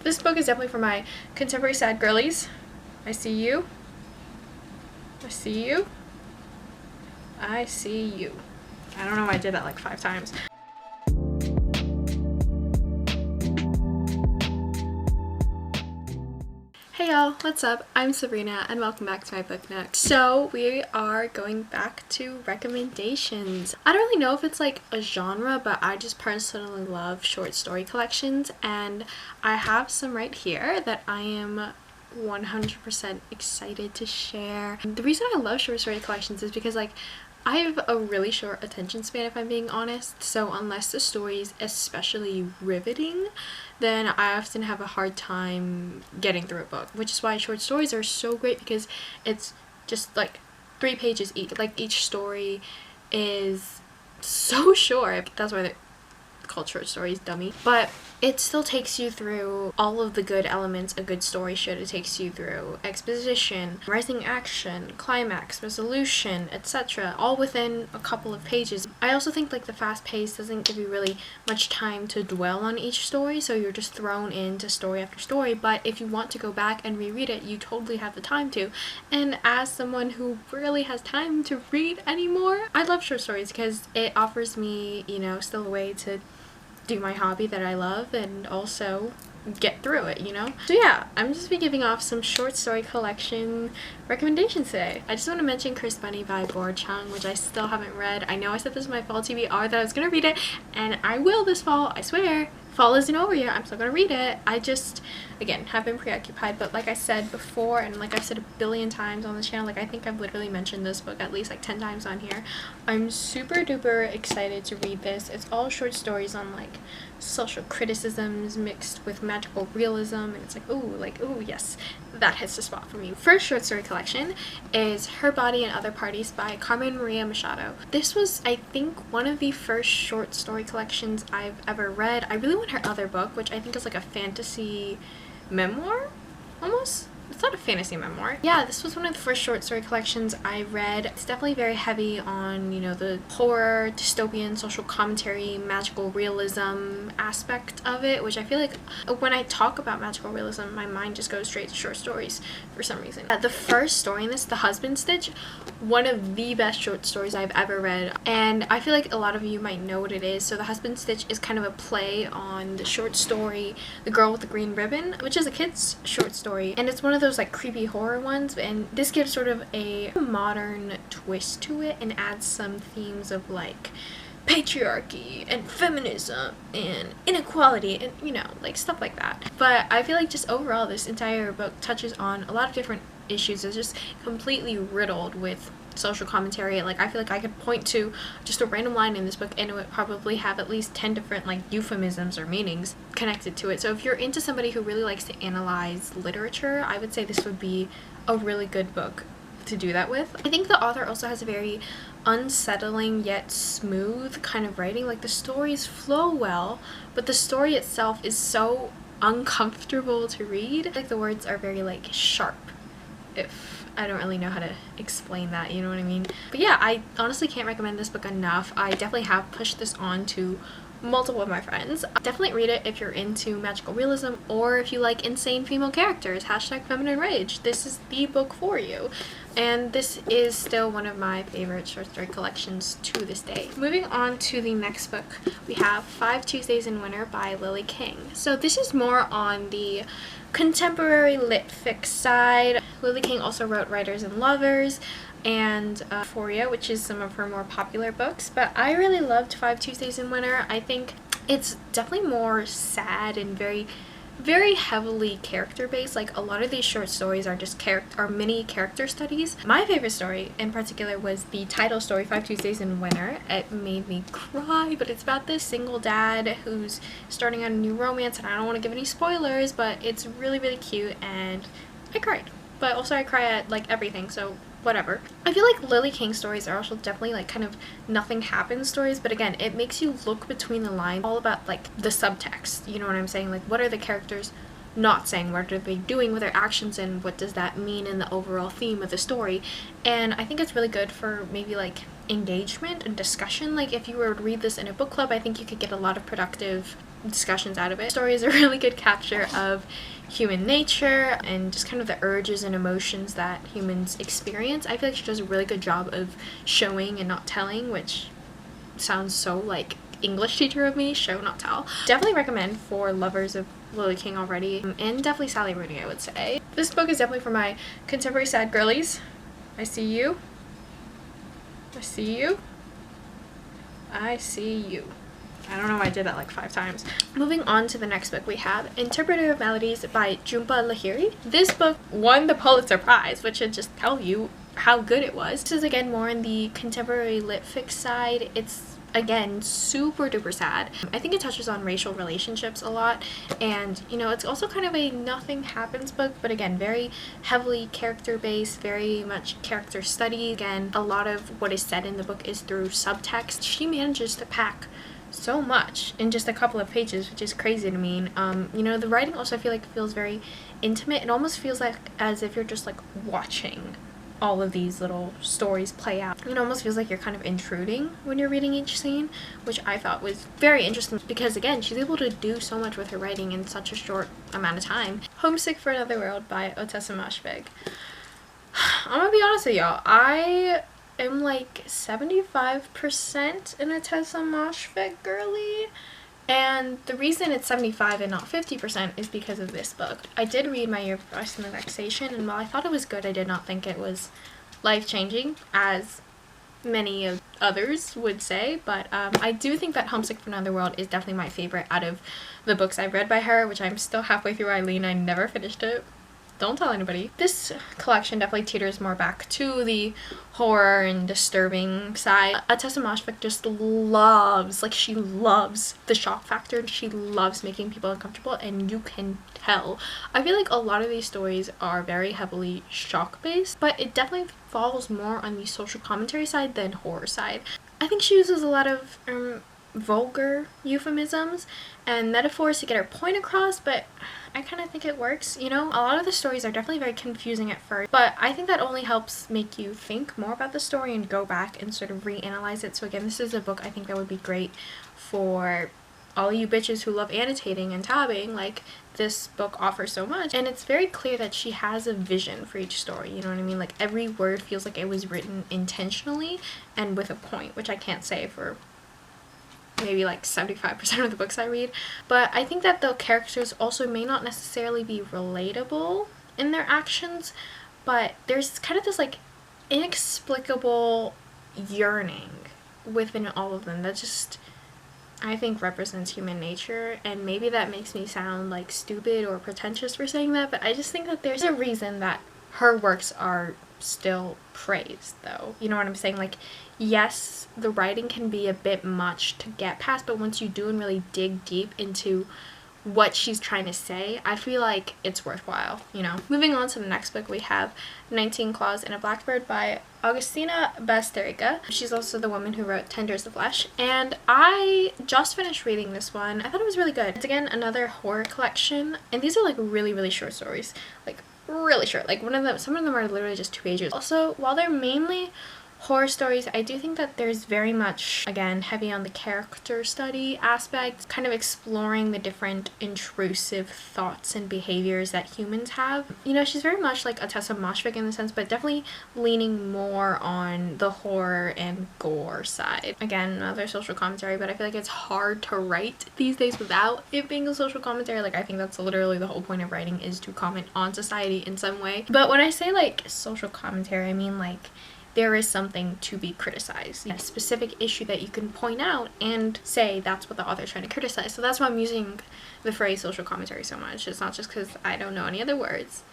This book is definitely for my contemporary sad girlies. I see you. I see you. I see you. I don't know why I did that like 5 times. Hey y'all, what's up? I'm Sabrina and welcome back to my book nook. So we are going back to recommendations. I don't really know if it's like a genre, but I just personally love short story collections, and I have some right here that I am 100% excited to share. The reason I love short story collections is because like I have a really short attention span, if I'm being honest, so unless the story is especially riveting, then I often have a hard time getting through a book, which is why short stories are so great, because it's just like 3 pages each. Like each story is so short. That's why they're called short stories, dummy. But it still takes you through all of the good elements a good story should. It takes you through exposition, rising action, climax, resolution, etc., all within a couple of pages. I also think like the fast pace doesn't give you really much time to dwell on each story, so you're just thrown into story after story. But if you want to go back and reread it, you totally have the time to. And as someone who rarely has time to read anymore, I love short stories because it offers me, you know, still a way to do my hobby that I love and also get through it, you know? So yeah, I'm just be giving off some short story collection recommendations today. I just want to mention Chris Bunny by Bor Chung, which I still haven't read. I know I said this in my fall TBR that I was gonna read it, and I will this fall, I swear. Fall isn't over yet, I'm still gonna read it. I just, again, have been preoccupied, but like I said before, and like I've said a billion times on the channel, like I think I've literally mentioned this book at least like 10 times on here. I'm super duper excited to read this. It's all short stories on like social criticisms mixed with magical realism, and it's like, ooh, yes, that hits the spot for me. First short story collection is Her Body and Other Parties by Carmen Maria Machado. This was, I think, one of the first short story collections I've ever read. I really want her other book, which I think is like a fantasy memoir, almost. It's not a fantasy memoir. Yeah, this was one of the first short story collections I read. It's definitely very heavy on, you know, the horror, dystopian, social commentary, magical realism aspect of it, which I feel like when I talk about magical realism, my mind just goes straight to short stories for some reason. The first story in this, The Husband Stitch, one of the best short stories I've ever read, and I feel like a lot of you might know what it is. So The Husband Stitch is kind of a play on the short story The Girl with the Green Ribbon, which is a kid's short story, and it's one of those like creepy horror ones, and this gives sort of a modern twist to it and adds some themes of like patriarchy and feminism and inequality and, you know, like stuff like that. But I feel like just overall this entire book touches on a lot of different issues. It's just completely riddled with social commentary. Like I feel like I could point to just a random line in this book and it would probably have at least 10 different like euphemisms or meanings connected to it. So if you're into somebody who really likes to analyze literature, I would say this would be a really good book to do that with. I think the author also has a very unsettling yet smooth kind of writing. Like the stories flow well, but the story itself is so uncomfortable to read. Like the words are very like sharp, if I don't really know how to explain that, you know what I mean? But yeah, I honestly can't recommend this book enough. I definitely have pushed this on to multiple of my friends. Definitely read it if you're into magical realism or if you like insane female characters. Hashtag feminine rage. This is the book for you. And this is still one of my favorite short story collections to this day. Moving on to the next book, we have 5 Tuesdays in Winter by Lily King. So this is more on the contemporary lit fic side. Lily King also wrote Writers and Lovers and Euphoria, which is some of her more popular books, but I really loved 5 Tuesdays in Winter. I think it's definitely more sad and very heavily character based. Like a lot of these short stories are just mini character studies. My favorite story in particular was the title story, 5 Tuesdays in Winter. It made me cry, but it's about this single dad who's starting out a new romance, and I don't want to give any spoilers, but it's really cute, and I cried. But also I cry at like everything, so whatever. I feel like Lily King stories are also definitely like kind of nothing happens stories, but again, it makes you look between the lines, all about like the subtext, you know what I'm saying? Like what are the characters not saying, what are they doing with their actions, and what does that mean in the overall theme of the story? And I think it's really good for maybe like engagement and discussion. Like if you were to read this in a book club, I think you could get a lot of productive discussions out of it. The story is a really good capture of human nature and just kind of the urges and emotions that humans experience. I feel like she does a really good job of showing and not telling, which sounds so like English teacher of me, show not tell. Definitely recommend for lovers of Lily King already, and definitely Sally Rooney, I would say. This book is definitely for my contemporary sad girlies. I see you. I see you. I see you. I don't know why I did that like 5 times. Moving on to the next book, we have Interpreter of Maladies by Jhumpa Lahiri. This book won the Pulitzer Prize, which should just tell you how good it was. This is again more on the contemporary lit fic side. It's again super duper sad. I think it touches on racial relationships a lot, and you know, it's also kind of a nothing happens book, but again very heavily character based, very much character study. Again, a lot of what is said in the book is through subtext. She manages to pack so much in just a couple of pages, which is crazy to me. You know, the writing also I feel like feels very intimate. It almost feels like as if you're just like watching all of these little stories play out. It almost feels like you're kind of intruding when you're reading each scene, which I thought was very interesting because again, she's able to do so much with her writing in such a short amount of time. Homesick for Another World by Ottessa Moshfegh. I'm gonna be honest with y'all, I am like 75% an Ottessa Moshfegh girly, and the reason it's 75 and not 50% is because of this book. I did read My Year of Rest and Relaxation, and while I thought it was good, I did not think it was life-changing, as many of others would say, but I do think that Homesick for Another World is definitely my favorite out of the books I've read by her, which I'm still halfway through. Eileen, I never finished it. Don't tell anybody. This collection definitely teeters more back to the horror and disturbing side. Ottessa Moshfegh just loves, like she loves the shock factor, and she loves making people uncomfortable, and you can tell. I feel like a lot of these stories are very heavily shock based, but it definitely falls more on the social commentary side than horror side. I think she uses a lot of vulgar euphemisms and metaphors to get her point across, but I kind of think it works, you know? A lot of the stories are definitely very confusing at first, but I think that only helps make you think more about the story and go back and sort of reanalyze it. So again, this is a book I think that would be great for all you bitches who love annotating and tabbing. Like, this book offers so much, and it's very clear that she has a vision for each story, you know what I mean? Like, every word feels like it was written intentionally and with a point, which I can't say for maybe like 75% of the books I read. But I think that the characters also may not necessarily be relatable in their actions, but there's kind of this like inexplicable yearning within all of them that just, I think, represents human nature. And maybe that makes me sound like stupid or pretentious for saying that, but I just think that there's a reason that her works are still praised, though. You know what I'm saying? Like, yes, the writing can be a bit much to get past, but once you do and really dig deep into what she's trying to say, I feel like it's worthwhile, you know? Moving on to the next book, we have 19 Claws and a Blackbird by Augustina Basterica. She's also the woman who wrote Tender the Flesh, and I just finished reading this one. I thought it was really good. It's again another horror collection, and these are like really, really short stories. Like, really short. Like, some of them are literally just 2 pages. Also, while they're mainly horror stories, I do think that there's very much, again, heavy on the character study aspect, kind of exploring the different intrusive thoughts and behaviors that humans have. You know, she's very much like Ottessa Moshfegh in the sense, but definitely leaning more on the horror and gore side. Again, another social commentary, but I feel like it's hard to write these days without it being a social commentary. Like, I think that's literally the whole point of writing, is to comment on society in some way. But when I say like social commentary, I mean like there is something to be criticized, a specific issue that you can point out and say that's what the author's trying to criticize. So that's why I'm using the phrase social commentary so much. It's not just because I don't know any other words.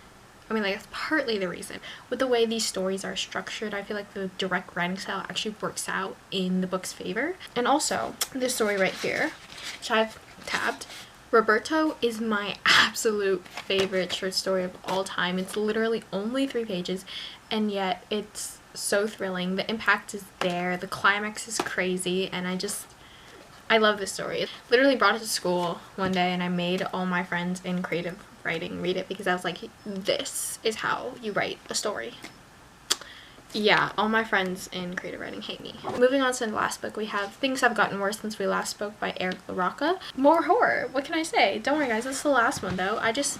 I mean, like, that's partly the reason. With the way these stories are structured, I feel like the direct writing style actually works out in the book's favor. And also, this story right here, which I've tabbed, Roberto, is my absolute favorite short story of all time. It's literally only 3 pages, and yet it's so thrilling. The impact is there, the climax is crazy, and I love this story. I literally brought it to school one day, and I made all my friends in creative writing read it, because I was like, this is how you write a story. Yeah, all my friends in creative writing hate me. Moving on to the last book, we have Things Have Gotten Worse Since We Last Spoke by Eric LaRocca. More horror. What can I say? Don't worry, guys. This is the last one, though. I've just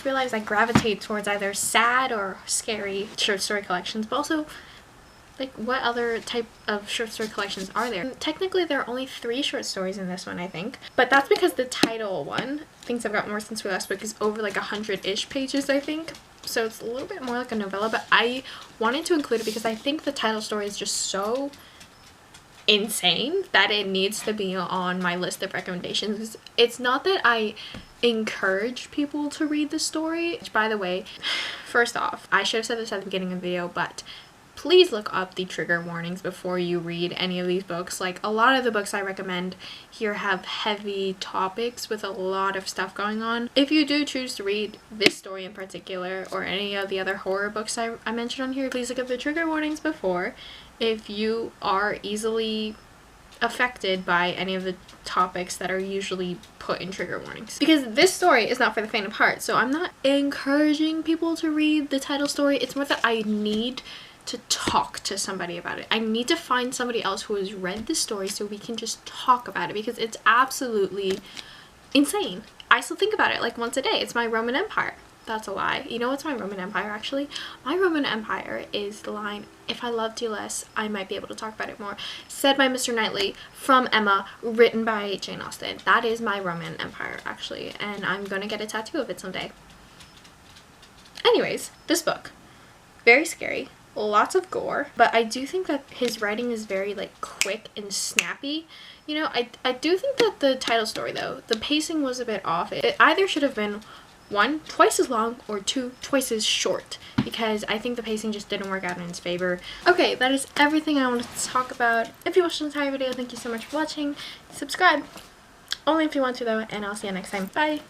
realized I gravitate towards either sad or scary short story collections, but also, like, what other type of short story collections are there? Technically, there are only 3 short stories in this one, I think. But that's because the title one, Things Have Gotten Worse Since We Last Spoke, is over like 100-ish pages, I think. So it's a little bit more like a novella, but I wanted to include it because I think the title story is just so insane that it needs to be on my list of recommendations. It's not that I encourage people to read the story, which, by the way, first off, I should have said this at the beginning of the video, but please look up the trigger warnings before you read any of these books. Like, a lot of the books I recommend here have heavy topics with a lot of stuff going on. If you do choose to read this story in particular or any of the other horror books I mentioned on here, please look up the trigger warnings before if you are easily affected by any of the topics that are usually put in trigger warnings. Because this story is not for the faint of heart, so I'm not encouraging people to read the title story. It's more that I need to talk to somebody about it. I need to find somebody else who has read the story so we can just talk about it, because it's absolutely insane. I still think about it like once a day. It's my Roman Empire. That's a lie. You know what's my Roman Empire, actually? My Roman Empire is the line, "If I loved you less, I might be able to talk about it more," said by Mr. Knightley, from Emma, written by Jane Austen. That is my Roman Empire, actually, and I'm gonna get a tattoo of it someday. Anyways, this book, very scary. Lots of gore, but I do think that his writing is very, like, quick and snappy. You know, I do think that the title story, though, the pacing was a bit off. It either should have been 1, twice as long, or 2, twice as short, because I think the pacing just didn't work out in his favor. Okay, that is everything I wanted to talk about. If you watched the entire video, thank you so much for watching. Subscribe, only if you want to, though, and I'll see you next time. Bye!